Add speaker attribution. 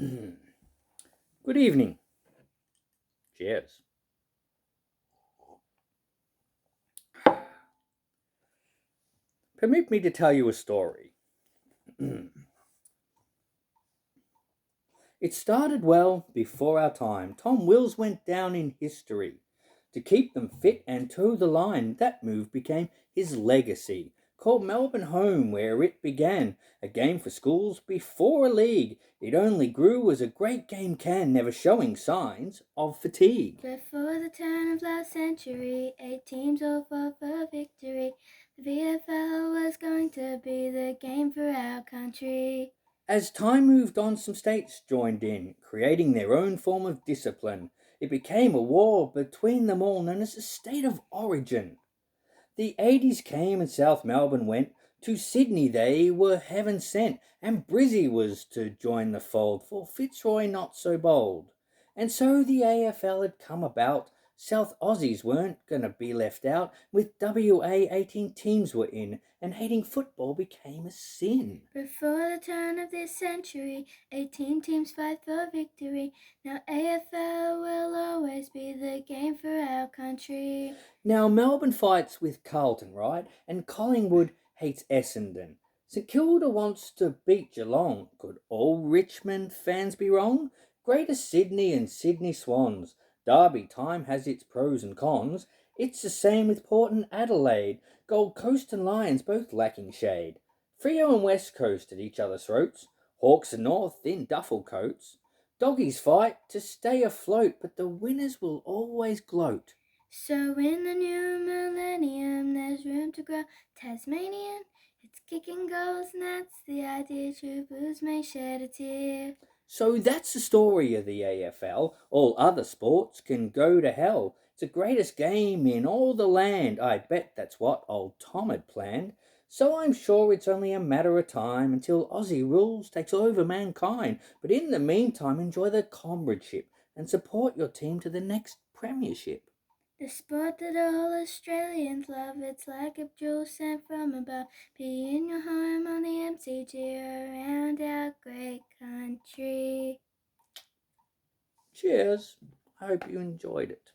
Speaker 1: Good evening. Cheers. Permit me to tell you a story. It started well before our time. Tom Wills went down in history. To keep them fit and toe the line, that move became his legacy. Called Melbourne home where it began, a game for schools before a league. It only grew as a great game can, never showing signs of fatigue.
Speaker 2: Before the turn of last century, 8 teams all fought for victory. The VFL was going to be the game for our country.
Speaker 1: As time moved on, some states joined in, creating their own form of discipline. It became a war between them all, known as a state of origin. The 80s came and South Melbourne went. To Sydney they were heaven sent, and Brizzy was to join the fold, for Fitzroy not so bold. And so the AFL had come about. South Aussies weren't gonna be left out. With WA 18 teams were in, and hating football became a sin.
Speaker 2: Before the turn of this century, 18 teams fight for victory. Now AFL will always be the game for our country.
Speaker 1: Now Melbourne fights with Carlton, right? And Collingwood hates Essendon. St Kilda wants to beat Geelong. Could all Richmond fans be wrong? Greater Sydney and Sydney Swans. Derby time has its pros and cons. It's the same with Port and Adelaide. Gold Coast and Lions both lacking shade. Freo and West Coast at each other's throats. Hawks and North in duffel coats. Doggies fight to stay afloat, but the winners will always gloat.
Speaker 2: So in the new millennium, there's room to grow. Tasmanian, it's kicking goals, and that's the idea. Troopers may shed a tear.
Speaker 1: So that's the story of the AFL. All other sports can go to hell. It's the greatest game in all the land. I bet that's what old Tom had planned. So I'm sure it's only a matter of time until Aussie rules takes over mankind. But in the meantime, enjoy the comradeship and support your team to the next premiership.
Speaker 2: The sport that all Australians love, it's like a jewel sent from above. Be in your home on the MCG around our great country.
Speaker 1: Cheers. I hope you enjoyed it.